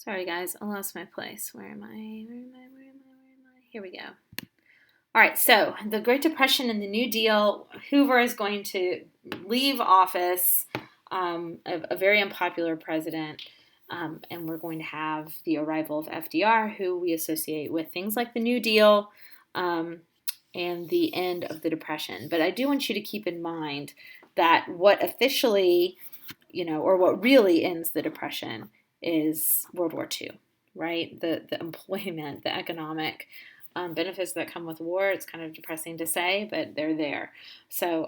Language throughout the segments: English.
Sorry, guys, I lost my place. Where am I? Here we go. All right, so the Great Depression and the New Deal. Hoover is going to leave office, a very unpopular president, and we're going to have the arrival of FDR, who we associate with things like the New Deal and the end of the Depression. But I do want you to keep in mind that what officially, or what really ends the Depression is World War II, right? The employment, the economic benefits that come with war. It's kind of depressing to say, but they're there. So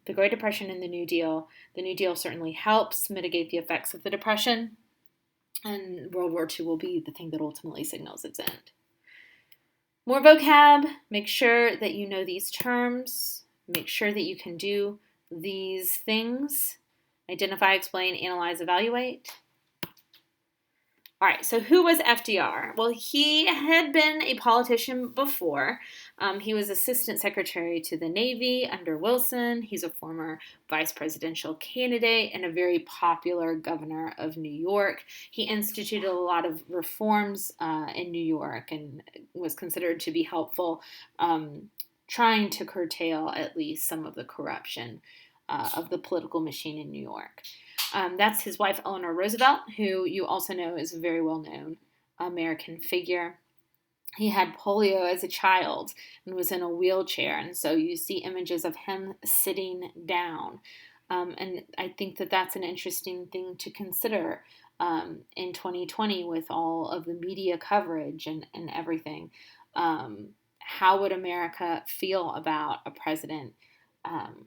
the Great Depression and the New Deal certainly helps mitigate the effects of the Depression, and World War II will be the thing that ultimately signals its end. More vocab. Make sure that you know these terms. Make sure that you can do these things. Identify, explain, analyze, evaluate. All right, so who was FDR? Well, he had been a politician before. He was Assistant Secretary to the Navy under Wilson. He's a former vice presidential candidate and a very popular governor of New York. He instituted a lot of reforms in New York and was considered to be helpful, trying to curtail at least some of the corruption of the political machine in New York. That's his wife, Eleanor Roosevelt, who you also know is a very well-known American figure. He had polio as a child and was in a wheelchair, and so you see images of him sitting down. And I think that that's an interesting thing to consider in 2020 with all of the media coverage and everything. How would America feel about a president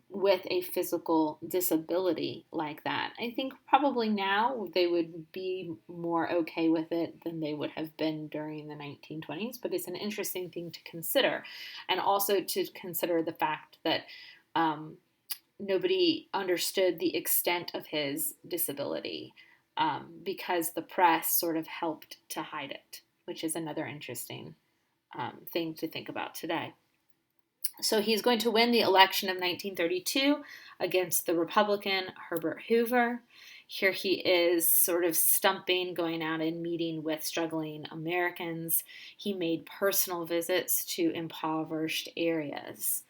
with a physical disability like that? I think probably now they would be more okay with it than they would have been during the 1920s, but it's an interesting thing to consider. And also to consider the fact that nobody understood the extent of his disability because the press sort of helped to hide it, which is another interesting thing to think about today. So he's going to win the election of 1932 against the Republican Herbert Hoover. Here he is sort of stumping, going out and meeting with struggling Americans. He made personal visits to impoverished areas.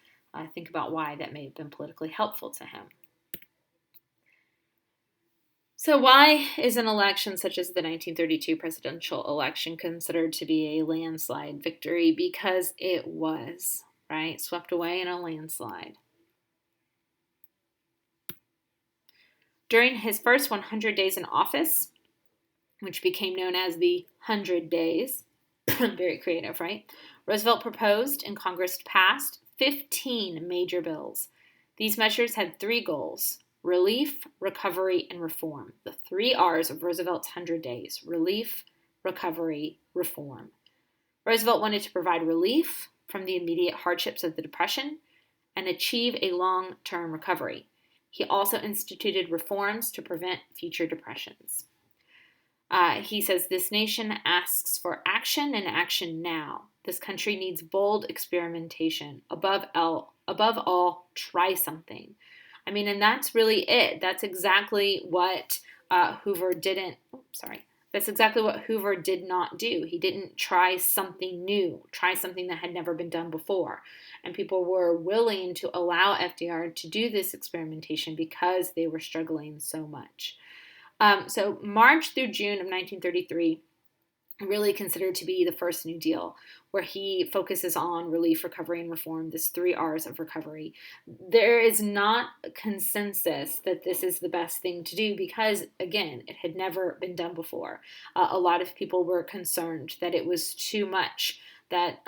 Think about why that may have been politically helpful to him. So why is an election such as the 1932 presidential election considered to be a landslide victory? Because it was. Right? Swept away in a landslide. During his first 100 days in office, which became known as the 100 Days, very creative, right? Roosevelt proposed and Congress passed 15 major bills. These measures had three goals: relief, recovery, and reform. The three R's of Roosevelt's 100 Days: relief, recovery, reform. Roosevelt wanted to provide relief from the immediate hardships of the Depression and achieve a long-term recovery. He also instituted reforms to prevent future depressions. He says, "This nation asks for action and action now. This country needs bold experimentation. Above all, try something." I mean, and that's really it. That's exactly what Hoover didn't. That's exactly what Hoover did not do. He didn't try something new, try something that had never been done before. And people were willing to allow FDR to do this experimentation because they were struggling so much. So March through June of 1933, really considered to be the first New Deal, where he focuses on relief, recovery, and reform, this three R's of recovery. There is not a consensus that this is the best thing to do because, again, it had never been done before. A lot of people were concerned that it was too much, that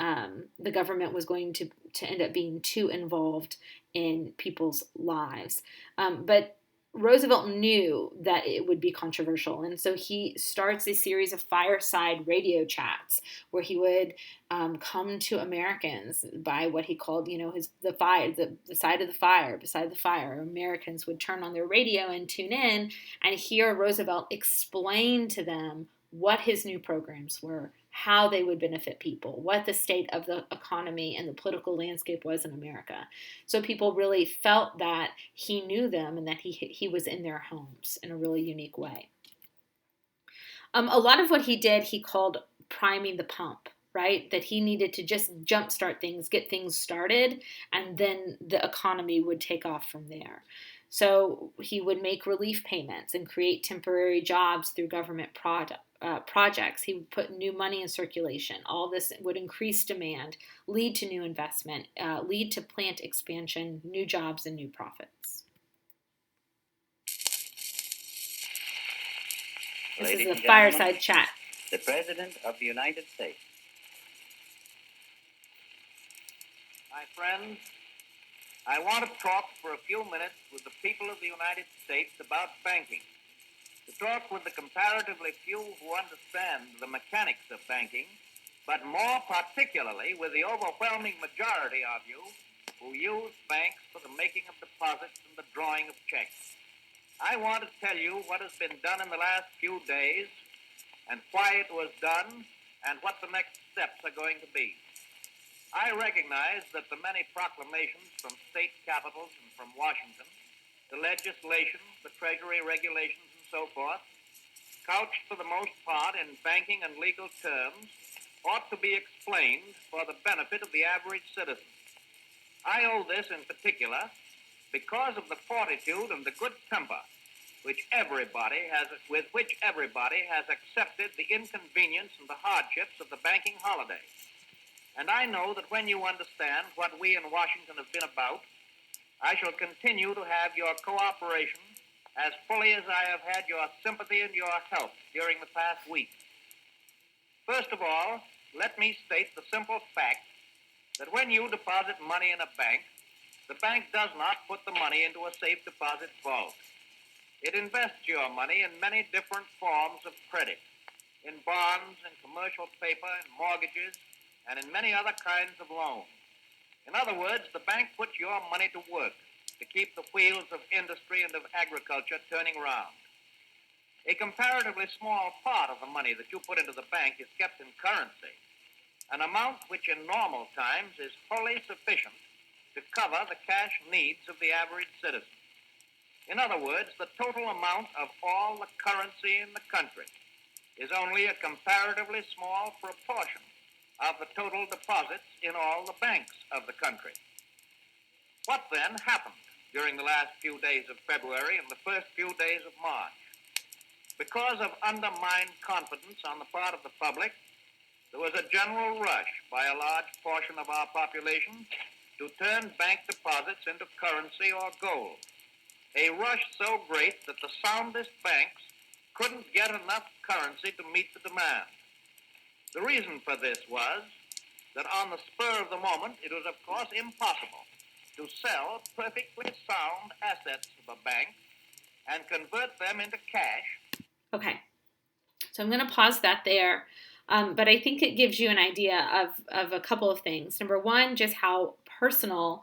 the government was going to end up being too involved in people's lives. But Roosevelt knew that it would be controversial, and so he starts a series of fireside radio chats where he would come to Americans by what he called, the side of the fire, beside the fire. Americans would turn on their radio and tune in and hear Roosevelt explain to them what his new programs were, how they would benefit people, what the state of the economy and the political landscape was in America. So people really felt that he knew them and that he was in their homes in a really unique way. A lot of what he did, he called priming the pump, right? That he needed to just jumpstart things, get things started, and then the economy would take off from there. So he would make relief payments and create temporary jobs through government projects. He would put new money in circulation. All this would increase demand, lead to new investment, lead to plant expansion, new jobs, and new profits. This is a fireside chat. The President of the United States. My friends, I want to talk for a few minutes with the people of the United States about banking. To talk with the comparatively few who understand the mechanics of banking, but more particularly with the overwhelming majority of you who use banks for the making of deposits and the drawing of checks. I want to tell you what has been done in the last few days and why it was done and what the next steps are going to be. I recognize that the many proclamations from state capitals and from Washington, the legislation, the Treasury regulations, and so forth, couched for the most part in banking and legal terms, ought to be explained for the benefit of the average citizen. I owe this in particular because of the fortitude and the good temper with which everybody has accepted the inconvenience and the hardships of the banking holiday. And I know that when you understand what we in Washington have been about, I shall continue to have your cooperation as fully as I have had your sympathy and your help during the past week. First of all, let me state the simple fact that when you deposit money in a bank, the bank does not put the money into a safe deposit vault. It invests your money in many different forms of credit, in bonds, in commercial paper, in mortgages, and in many other kinds of loans. In other words, the bank puts your money to work to keep the wheels of industry and of agriculture turning around. A comparatively small part of the money that you put into the bank is kept in currency, an amount which in normal times is wholly sufficient to cover the cash needs of the average citizen. In other words, the total amount of all the currency in the country is only a comparatively small proportion of the total deposits in all the banks of the country. What then happened during the last few days of February and the first few days of March? Because of undermined confidence on the part of the public, there was a general rush by a large portion of our population to turn bank deposits into currency or gold. A rush so great that the soundest banks couldn't get enough currency to meet the demand. The reason for this was that on the spur of the moment, it was of course impossible to sell perfectly sound assets of a bank and convert them into cash. Okay, so I'm going to pause that there, but I think it gives you an idea of a couple of things. Number one, just how personal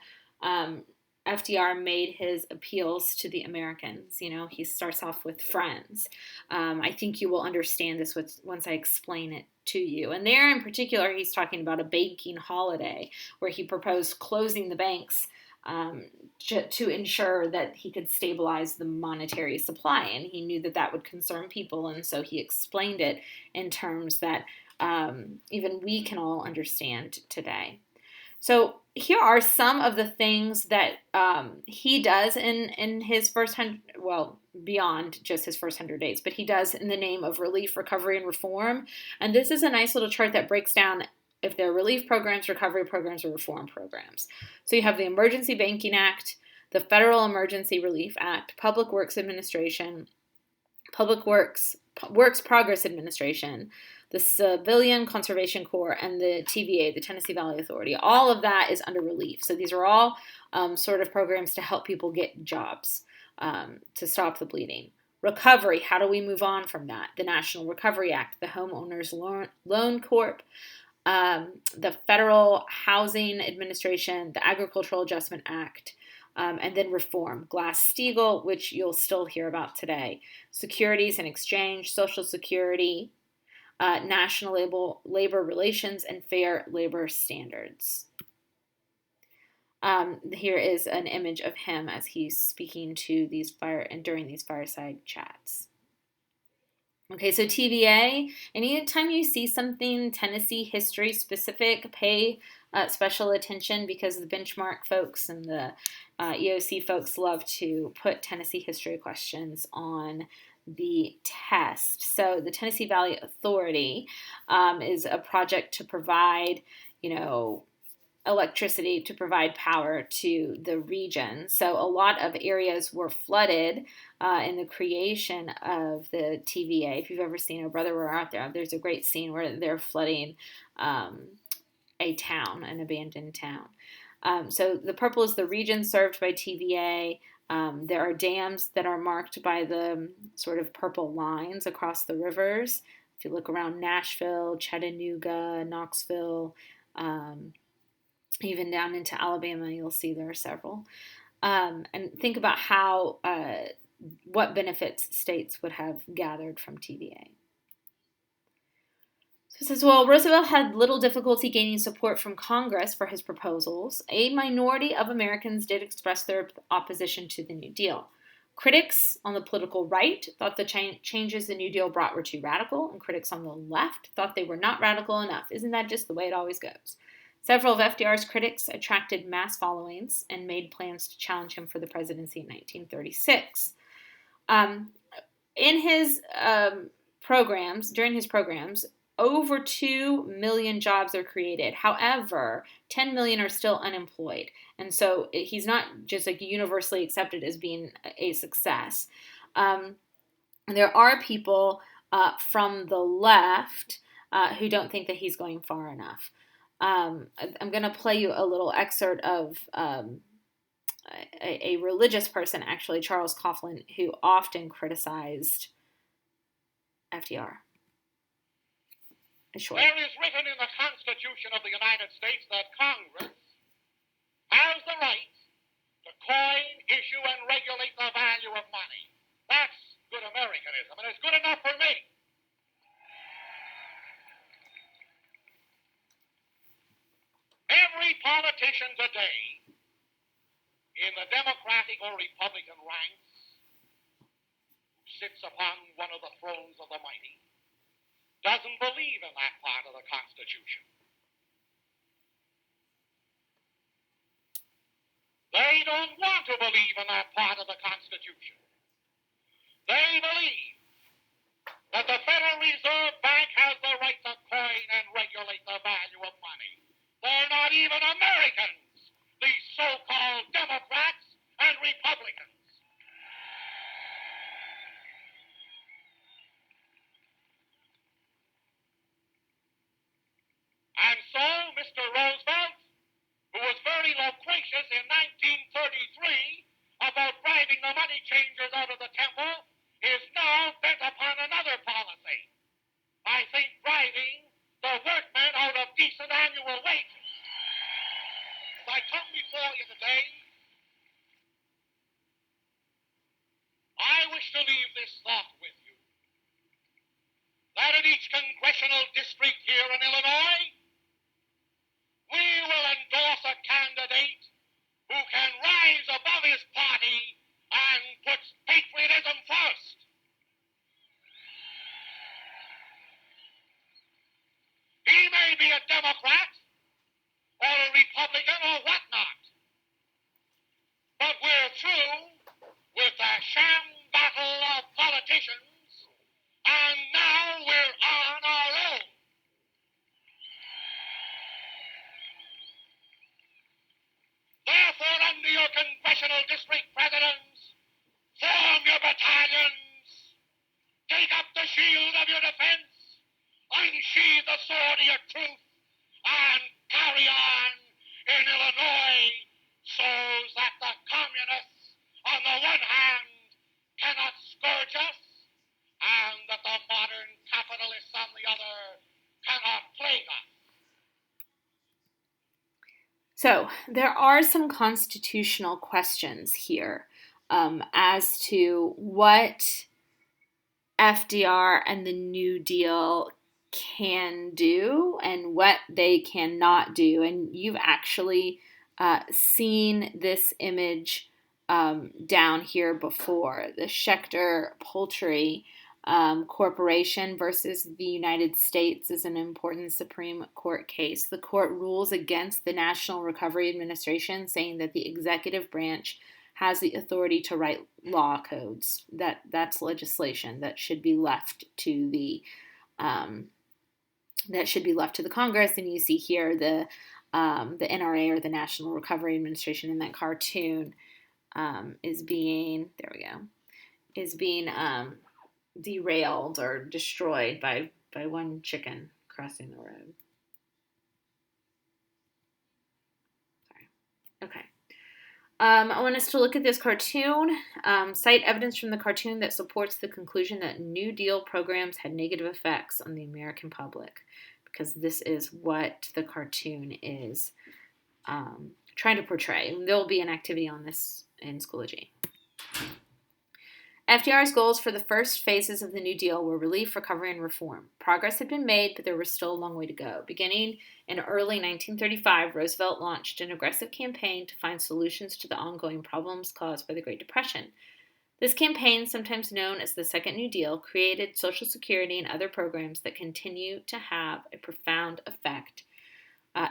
FDR made his appeals to the Americans. You know, he starts off with friends. I think you will understand this once I explain it to you. And there in particular, he's talking about a banking holiday where he proposed closing the banks to ensure that he could stabilize the monetary supply. And he knew that that would concern people. And so he explained it in terms that even we can all understand today. So here are some of the things that he does in his first 100, well, beyond just his first 100 days, but he does in the name of relief, recovery, and reform. And this is a nice little chart that breaks down if they're relief programs, recovery programs, or reform programs. So you have the Emergency Banking Act, the Federal Emergency Relief Act, Public Works Administration, Public Works Progress Administration, the Civilian Conservation Corps, and the TVA, the Tennessee Valley Authority. All of that is under relief. So these are all sort of programs to help people get jobs, to stop the bleeding. Recovery, how do we move on from that? The National Recovery Act, the Homeowners Loan Corp, the Federal Housing Administration, the Agricultural Adjustment Act, and then reform, Glass-Steagall, which you'll still hear about today, Securities and Exchange, Social Security, National Labor Relations, and Fair Labor Standards. Here is an image of him as he's speaking to during these fireside chats. Okay, so TVA, anytime you see something Tennessee history specific, pay special attention because the benchmark folks and the EOC folks love to put Tennessee history questions on the test. So the Tennessee Valley Authority is a project to provide, you know, electricity to provide power to the region. So a lot of areas were flooded in the creation of the TVA. If you've ever seen Oh Brother, We're Out There, there's a great scene where they're flooding a town, an abandoned town. So the purple is the region served by TVA. There are dams that are marked by the sort of purple lines across the rivers. If you look around Nashville, Chattanooga, Knoxville, even down into Alabama, you'll see there are several. And think about how what benefits states would have gathered from TVA. So it says, well, Roosevelt had little difficulty gaining support from Congress for his proposals. A minority of Americans did express their opposition to the New Deal. Critics on the political right thought the changes the New Deal brought were too radical, and critics on the left thought they were not radical enough. Isn't that just the way it always goes? Several of FDR's critics attracted mass followings and made plans to challenge him for the presidency in 1936. In his during his programs, over 2 million jobs are created. However, 10 million are still unemployed. And so he's not just like universally accepted as being a success. There are people from the left who don't think that he's going far enough. I'm going to play you a little excerpt of a religious person, actually, Charles Coughlin, who often criticized FDR. There is written in the Constitution of the United States that Congress has the right to coin, issue, and regulate the value of money. That's good Americanism, and it's good enough for me. Every politician today in the Democratic or Republican ranks who sits upon one of the thrones of the mighty doesn't believe in that part of the Constitution. They don't want to believe in that part of the Constitution. They believe that the Federal Reserve Bank has the right to coin and regulate the value of money. They're not even Americans, these so-called Democrats and Republicans. And so, Mr. Roosevelt, who was very loquacious in 1933 about driving the money changers out of the temple, is now bent upon another policy. I think driving the workmen out of decent annual wages. As I come before you today, I wish to leave this thought with you. That in each congressional district here in Illinois, we will endorse a candidate who can rise above his party and puts patriotism first. He may be a Democrat or a Republican or whatnot, but we're through with the sham battle of politicians, and now we're on our own. Therefore, under your congressional district presidents, form your battalions, take up the shield of your defense, unsheathe the sword of your truth, and carry on in Illinois so that the communists on the one hand cannot scourge us, and that the modern capitalists on the other cannot plague us. So there are some constitutional questions here as to what FDR and the New Deal can do and what they cannot do. And you've actually seen this image down here before. The Schechter Poultry Corporation versus the United States is an important Supreme Court case. The court rules against the National Recovery Administration, saying that the executive branch has the authority to write law codes. That's legislation that should be left to the Congress. And you see here the NRA, or the National Recovery Administration, in that cartoon is being derailed or destroyed by one chicken crossing the road. Sorry. Okay. I want us to look at this cartoon, cite evidence from the cartoon that supports the conclusion that New Deal programs had negative effects on the American public, because this is what the cartoon is trying to portray. There will be an activity on this in Schoology. FDR's goals for the first phases of the New Deal were relief, recovery, and reform. Progress had been made, but there was still a long way to go. Beginning in early 1935, Roosevelt launched an aggressive campaign to find solutions to the ongoing problems caused by the Great Depression. This campaign, sometimes known as the Second New Deal, created Social Security and other programs that continue to have a profound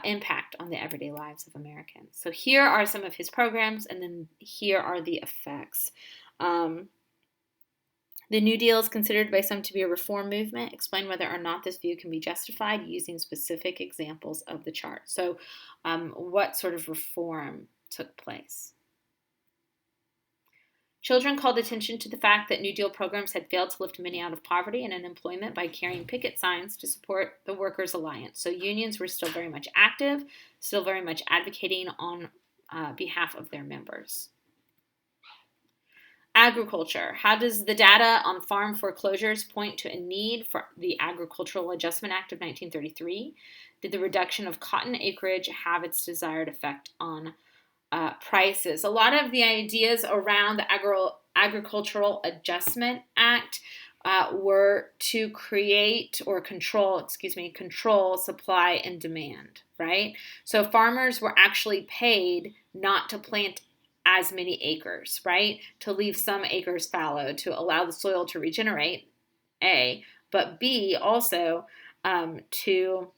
impact on the everyday lives of Americans. So here are some of his programs, and then here are the effects. The New Deal is considered by some to be a reform movement. Explain whether or not this view can be justified using specific examples of the chart. So what sort of reform took place? Children called attention to the fact that New Deal programs had failed to lift many out of poverty and unemployment by carrying picket signs to support the Workers' Alliance. So unions were still very much active, still very much advocating on behalf of their members. Agriculture. How does the data on farm foreclosures point to a need for the Agricultural Adjustment Act of 1933? Did the reduction of cotton acreage have its desired effect on prices? A lot of the ideas around the Agricultural Adjustment Act were to create or control supply and demand, right? So farmers were actually paid not to plant as many acres, right? To leave some acres fallow to allow the soil to regenerate, A, but B, also to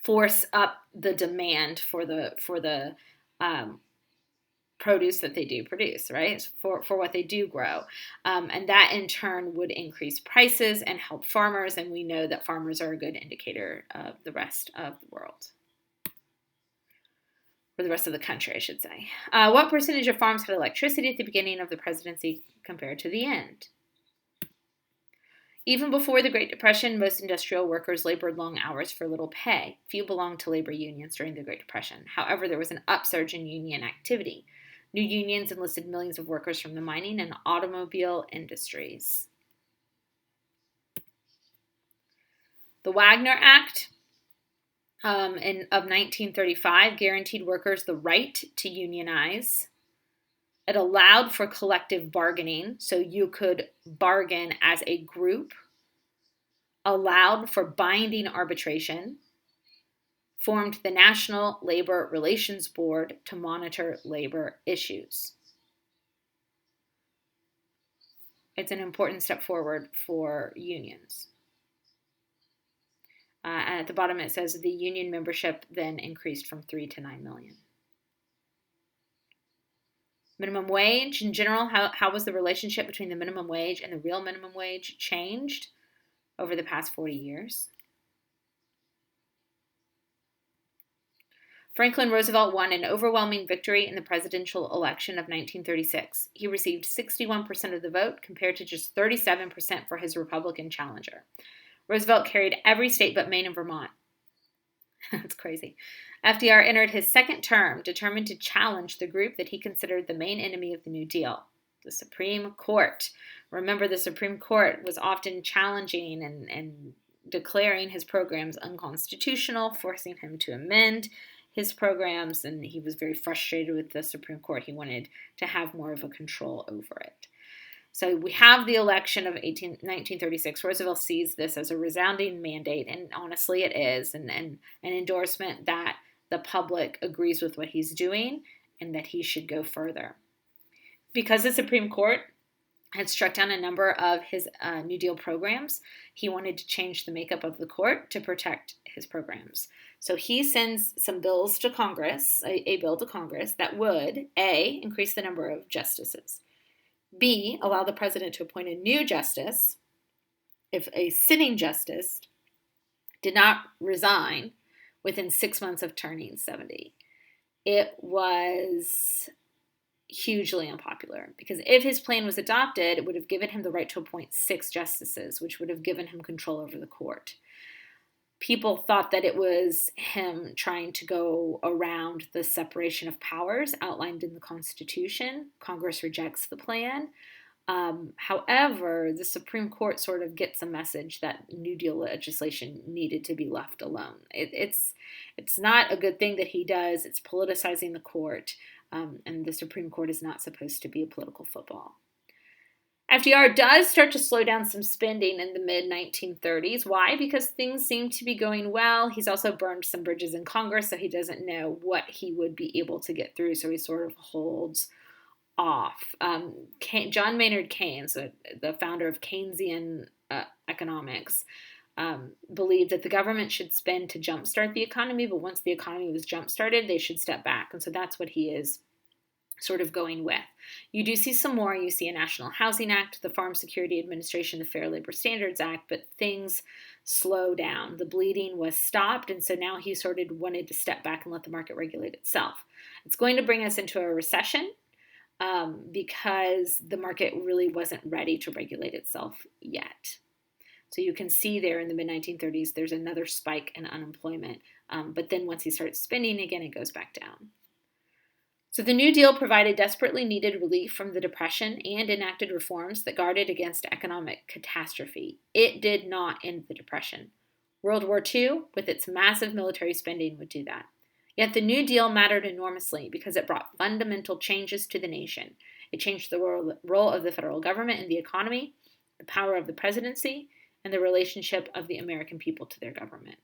force up the demand for the produce that they do produce, right? For what they do grow. And that in turn would increase prices and help farmers. And we know that farmers are a good indicator of the rest of the world. Or the rest of the country, I should say. What percentage of farms had electricity at the beginning of the presidency compared to the end? Even before the Great Depression, most industrial workers labored long hours for little pay. Few belonged to labor unions during the Great Depression. However, there was an upsurge in union activity. New unions enlisted millions of workers from the mining and automobile industries. The Wagner Act of 1935 guaranteed workers the right to unionize. It allowed for collective bargaining, so you could bargain as a group, allowed for binding arbitration, formed the National Labor Relations Board to monitor labor issues. It's an important step forward for unions. And at the bottom it says the union membership then increased from 3 to 9 million. Minimum wage in general, how was the relationship between the minimum wage and the real minimum wage changed over the past 40 years? Franklin Roosevelt won an overwhelming victory in the presidential election of 1936. He received 61% of the vote compared to just 37% for his Republican challenger. Roosevelt carried every state but Maine and Vermont. That's crazy. FDR entered his second term determined to challenge the group that he considered the main enemy of the New Deal, the Supreme Court. Remember, the Supreme Court was often challenging and declaring his programs unconstitutional, forcing him to amend his programs, and he was very frustrated with the Supreme Court. He wanted to have more of a control over it. So we have the election of 1936. Roosevelt sees this as a resounding mandate, and honestly it is, and an endorsement that the public agrees with what he's doing and that he should go further. Because the Supreme Court had struck down a number of his New Deal programs. He wanted to change the makeup of the court to protect his programs. So he sends some bills to Congress, a bill to Congress that would, A, increase the number of justices, B, allow the president to appoint a new justice if a sitting justice did not resign within 6 months of turning 70. It was hugely unpopular because if his plan was adopted, it would have given him the right to appoint 6 justices, which would have given him control over the court. People thought that it was him trying to go around the separation of powers outlined in the Constitution. Congress rejects the plan. However, the Supreme Court sort of gets a message that New Deal legislation needed to be left alone. It's not a good thing that he does. It's politicizing the court, and the Supreme Court is not supposed to be a political football. FDR does start to slow down some spending in the mid-1930s. Why? Because things seem to be going well. He's also burned some bridges in Congress, so he doesn't know what he would be able to get through, so he sort of holds off. John Maynard Keynes, the founder of Keynesian economics, believed that the government should spend to jumpstart the economy, but once the economy was jumpstarted, they should step back. And so that's what he is sort of going with. You do see some more. You see a National Housing Act, the Farm Security Administration, the Fair Labor Standards Act, but things slow down. The bleeding was stopped, and so now he sort of wanted to step back and let the market regulate itself. It's going to bring us into a recession because the market really wasn't ready to regulate itself yet. So you can see there in the mid-1930s, there's another spike in unemployment. But then once he starts spending again, it goes back down. So the New Deal provided desperately needed relief from the Depression and enacted reforms that guarded against economic catastrophe. It did not end the Depression. World War II, with its massive military spending, would do that. Yet the New Deal mattered enormously because it brought fundamental changes to the nation. It changed the role of the federal government in the economy, the power of the presidency, and the relationship of the American people to their government.